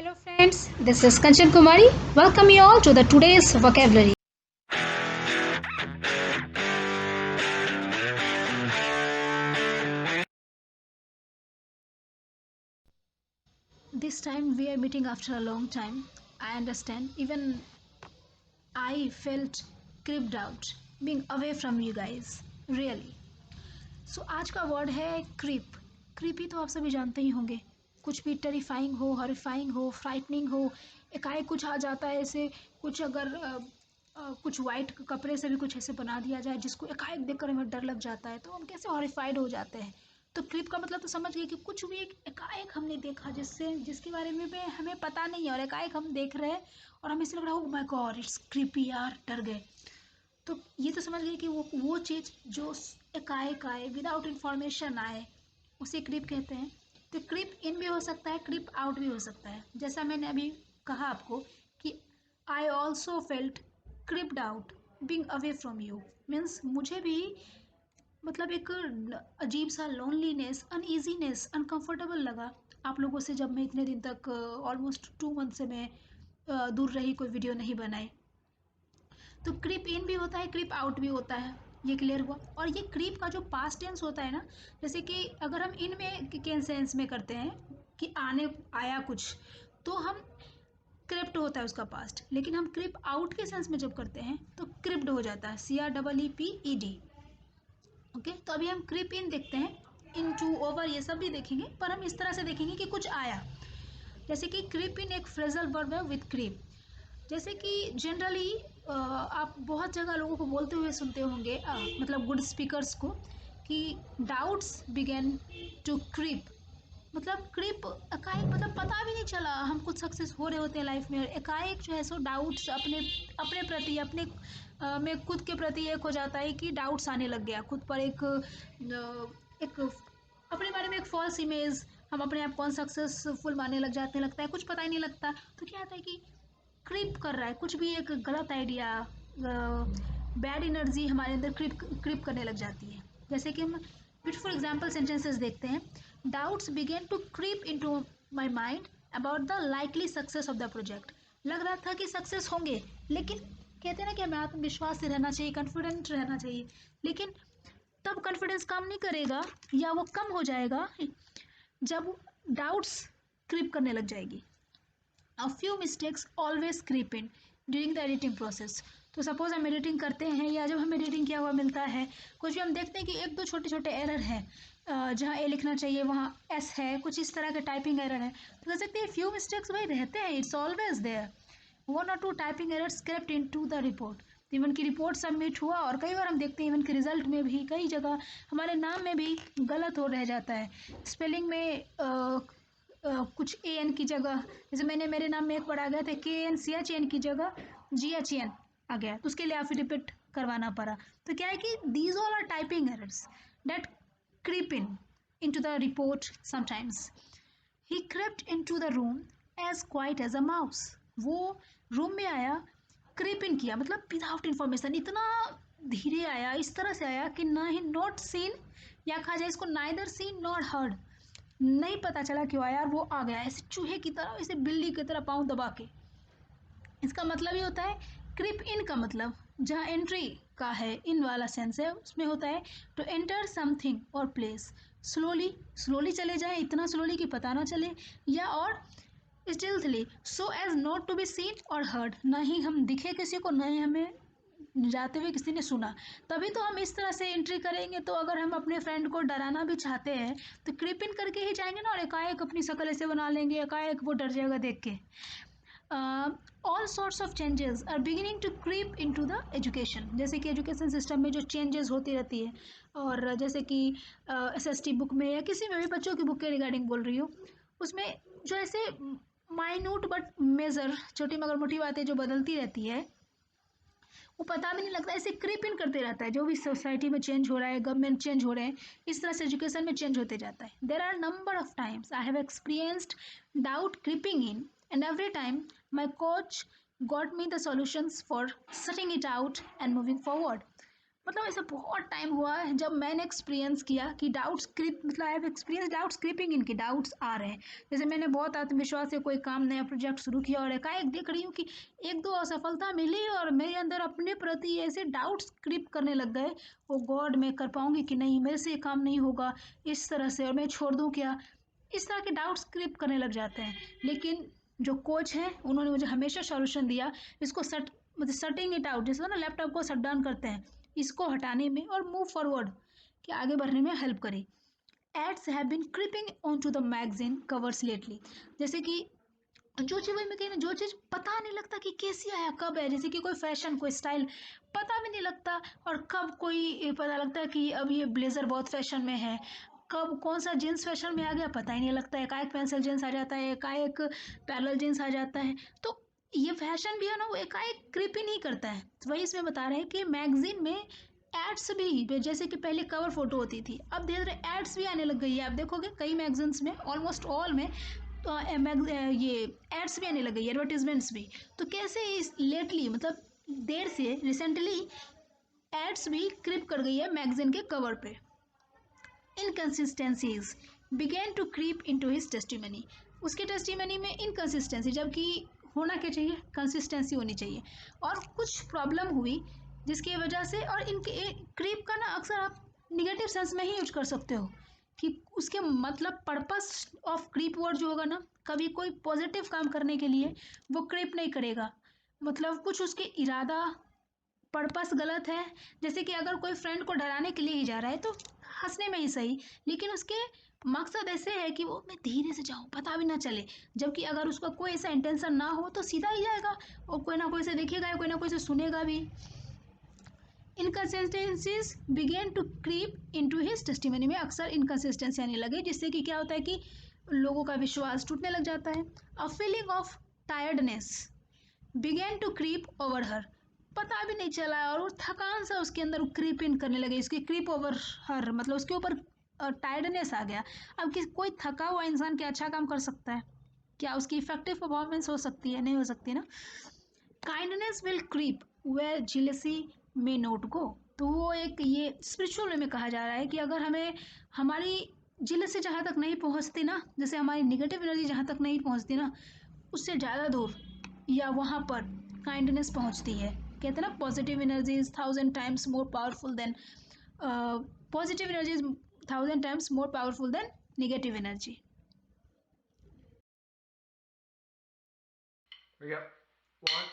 Hello friends, this is Kanchan Kumari. Welcome you all to the today's vocabulary. This time we are meeting after a long time. I understand. Even I felt creeped out being away from you guys. Really. So आज का word है creep. Creepy तो आप सभी जानते ही होंगे. कुछ भी टेरिफाइंग हो, हॉरिफाइंग हो, फ्राइटनिंग हो, एकाएक कुछ आ जाता है ऐसे. कुछ अगर कुछ वाइट कपड़े से भी कुछ ऐसे बना दिया जाए जिसको एकाएक देखकर हमें डर लग जाता है तो हम कैसे हॉरिफाइड हो जाते हैं. तो क्रीप का मतलब तो समझ गए कि कुछ भी एक एकाएक हमने देखा जिसके बारे में भी हमें पता नहीं है और एकाएक हम देख रहे हैं और हमें ऐसे लग रहा है, oh my God it's creepy यार, डर गए. तो ये तो समझ गए कि वो चीज़ जो एकाएक आए, विदाउट इंफॉर्मेशन आए, उसे क्रिप कहते हैं. तो क्रिप इन भी हो सकता है, क्रिप आउट भी हो सकता है. जैसा मैंने अभी कहा आपको कि I also felt creeped out being away from you. Means मुझे भी मतलब एक अजीब सा लोनलीनेस, अनईजीनेस, अनकंफर्टेबल लगा आप लोगों से जब मैं इतने दिन तक ऑलमोस्ट 2 मंथ से मैं दूर रही, कोई वीडियो नहीं बनाई. तो क्रीप इन भी होता है, क्रीप आउट भी होता है. ये क्लियर हुआ. और ये क्रीप का जो पास्ट टेंस होता है ना, जैसे कि अगर हम इन में के सेंस में करते हैं कि आने आया कुछ, तो हम क्रिप्ट होता है उसका पास्ट. लेकिन हम क्रिप आउट के सेंस में जब करते हैं तो क्रिप्ड हो जाता है, CREEPED. ओके. तो अभी हम क्रिप इन देखते हैं. इन टू, ओवर, ये सब भी देखेंगे, पर हम इस तरह से देखेंगे कि कुछ आया. जैसे कि क्रिप इन एक फ्रेजल वर्ब है विथ क्रिप. जैसे कि जनरली आप बहुत जगह लोगों को बोलते हुए सुनते होंगे, मतलब गुड स्पीकर्स को, कि डाउट्स बिगेन टू क्रीप. मतलब क्रीप एकाएक, मतलब पता भी नहीं चला, हम कुछ सक्सेस हो रहे होते हैं लाइफ में और एकाएक जो है सो डाउट्स अपने अपने प्रति, अपने में खुद के प्रति एक हो जाता है कि डाउट्स आने लग गया खुद पर. एक अपने बारे में एक फॉल्स इमेज, हम अपने आप कौन सक्सेसफुल मानने लग जाते हैं, लगता है कुछ पता ही नहीं लगता. तो क्या होता है कि क्रिप कर रहा है कुछ भी, एक गलत आइडिया, बैड एनर्जी हमारे अंदर क्रिप करने लग जाती है. जैसे कि हम ब्यूटीफुल एग्जाम्पल सेंटेंसेस देखते हैं. Doubts begin to creep into my mind about the likely success of the project. लग रहा था कि सक्सेस होंगे, लेकिन कहते हैं ना कि हमें आत्मविश्वास से रहना चाहिए, कॉन्फिडेंट रहना चाहिए. लेकिन तब कॉन्फिडेंस काम नहीं करेगा या वो कम हो जाएगा जब डाउट्स क्रीप करने लग जाएगी. A few mistakes always creep in during the editing process. तो सपोज हम एडिटिंग करते हैं या जब हमें एडिटिंग किया हुआ मिलता है, कुछ भी हम देखते हैं कि एक दो छोटे छोटे एरर है, जहाँ ए लिखना चाहिए वहाँ एस है, कुछ इस तरह के टाइपिंग एरर है, तो कह सकते हैं फ्यू मिस्टेक्स भाई रहते हैं, it's always there. 1 or 2 typing errors crept into the report. Even की रिपोर्ट सबमिट हुआ और कई बार हम देखते हैं इवन के रिजल्ट में भी कई जगह हमारे नाम में भी गलत हो रह जाता है. स्पेलिंग में कुछ AN की जगह, जैसे मैंने मेरे नाम में एक बार आ गया था KNCHN की जगह GHN आ गया, तो उसके लिए एफिडेविट करवाना पड़ा. तो क्या है कि these all are typing errors that creep into the report sometimes. He crept into the room as quiet as a mouse. वो रूम में आया, क्रीप इन किया, मतलब विदाउट इन्फॉर्मेशन, इतना धीरे आया, इस तरह से आया कि ना ही नॉट सीन, या कहा जाए इसको नाइदर सीन नॉट हर्ड, नहीं पता चला क्यों आया और वो आ गया ऐसे चूहे की तरह, ऐसे बिल्ली की तरह पाँव दबा के. इसका मतलब ये होता है क्रिप इन का मतलब, जहाँ एंट्री का है इन वाला सेंस है, उसमें होता है टू एंटर समथिंग और प्लेस. स्लोली, स्लोली चले जाए, इतना स्लोली कि पता ना चले, या और stealthily so as not to be seen or heard, ना ही हम दिखे किसी को, ना ही हमें जाते हुए किसी ने सुना. तभी तो हम इस तरह से एंट्री करेंगे. तो अगर हम अपने फ्रेंड को डराना भी चाहते हैं तो क्रीप इन करके ही जाएंगे ना, और एकाएक अपनी शक्ल ऐसे बना लेंगे, एकाएक वो डर जाएगा देख के. All sorts of changes are beginning to creep into the education. जैसे कि एजुकेशन सिस्टम में जो चेंजेस होती रहती है, और जैसे कि SST बुक में या किसी में भी बच्चों की बुक के रिगार्डिंग बोल रही हूँ, उसमें जो ऐसे माइन्यूट बट मेजर, छोटी मगर मोटी बातें जो बदलती रहती है, वो पता भी नहीं लगता, ऐसे क्रीप इन करते रहता है. जो भी सोसाइटी में चेंज हो रहा है, गवर्नमेंट चेंज हो रहे हैं, इस तरह से एजुकेशन में चेंज होते जाता है. There are number of times I have experienced doubt creeping in, and every time my coach got me the solutions for sorting it out and moving forward. मतलब ऐसा बहुत टाइम हुआ है जब मैंने एक्सपीरियंस किया कि डाउट्स क्रिप मतलब I have experience doubts creeping इनके डाउट्स आ रहे हैं। जैसे मैंने बहुत आत्मविश्वास से कोई काम नया प्रोजेक्ट शुरू किया और एकाएक देख रही हूँ कि एक दो असफलता मिली और मेरे अंदर अपने प्रति ऐसे डाउट्स क्रिप करने लग गए। ओ गॉड, मैं कर पाऊंगी कि नहीं, मेरे से ये काम नहीं होगा इस तरह से, और मैं छोड़ दूँ क्या, इस तरह के डाउट्स क्रिप करने लग जाते हैं। लेकिन जो कोच हैं उन्होंने मुझे हमेशा सॉल्यूशन दिया, इसको सट मतलब सटिंग इट आउट, जैसे ना लैपटॉप को शट डाउन करते हैं, इसको हटाने में और मूव फॉरवर्ड कि आगे बढ़ने में हेल्प करे। Ads have been creeping onto the magazine covers lately. जैसे कि जो चीज़ वही मैं कही ना, जो चीज़ पता नहीं लगता कि कैसी आया कब है, जैसे कि कोई फैशन कोई स्टाइल पता भी नहीं लगता, और कब कोई पता लगता है कि अब ये ब्लेज़र बहुत फैशन में है, कब कौन सा जीन्स फैशन में आ गया पता ही नहीं लगता है, एकाएक पेंसिल जीन्स आ जाता है, एकाएक पैरेलल जीन्स आ जाता है। तो ये फैशन भी है ना, वो एकाएक क्रिप ही नहीं करता है। तो वही इसमें बता रहे हैं कि मैगजीन में एड्स भी, जैसे कि पहले कवर फोटो होती थी, अब धीरे धीरे एड्स भी आने लग गई है। आप देखोगे कई मैगजीन्स में, ऑलमोस्ट ऑल में, तो ये एड्स भी आने लग गई, एडवर्टीजमेंट्स भी। तो कैसे इस लेटली मतलब देर से रिसेंटली एड्स भी क्रिप कर गई है मैगजीन के कवर पे। Inconsistencies begin to creep into his testimony. उसके टेस्टिमनी में इनकन्सिस्टेंसी, जबकि होना क्या चाहिए, कंसिस्टेंसी होनी चाहिए, और कुछ प्रॉब्लम हुई जिसकी वजह से, और इनके क्रीप का ना अक्सर आप निगेटिव सेंस में ही यूज कर सकते हो कि उसके मतलब पर्पस ऑफ क्रीप वर्ड जो होगा ना, कभी कोई पॉजिटिव काम करने के लिए वो क्रीप नहीं करेगा, मतलब कुछ उसके इरादा पर्पस गलत है। जैसे कि अगर कोई फ्रेंड को डराने के लिए ही जा रहा है तो हंसने में ही सही, लेकिन उसके मकसद ऐसे है कि वो मैं धीरे से जाऊँ पता भी ना चले, जबकि अगर उसका कोई ऐसा इंटेंशन ना हो तो सीधा ही जाएगा, और कोई ना कोई से देखेगा, कोई ना कोई से सुनेगा भी। Inconsistencies begin to creep into his testimony में अक्सर इनकन्सिस्टेंसी आने लगे, जिससे कि क्या होता है कि लोगों का विश्वास टूटने लग जाता है। A feeling of tiredness begin to creep over her. पता भी नहीं चला और वो थकान सा उसके अंदर क्रीप इन करने लगे, इसकी क्रीप ओवर हर मतलब उसके ऊपर टायर्डनेस आ गया। अब कोई थका हुआ इंसान क्या अच्छा काम कर सकता है, क्या उसकी इफेक्टिव परफॉर्मेंस हो सकती है, नहीं हो सकती ना। Kindness will creep where jealousy may not go. तो वो एक ये स्पिरिचुअल वे में कहा जा रहा है कि अगर हमें हमारी जिलेसी जहाँ तक नहीं पहुँचती ना, जैसे हमारी निगेटिव एनर्जी जहाँ तक नहीं पहुँचती ना, उससे ज़्यादा दूर या वहाँ पर काइंडनेस पहुँचती है। कहते हैं ना positive energy is 1000 times more powerful than positive energy is 1000 times more powerful than negative energy. Yep. 1,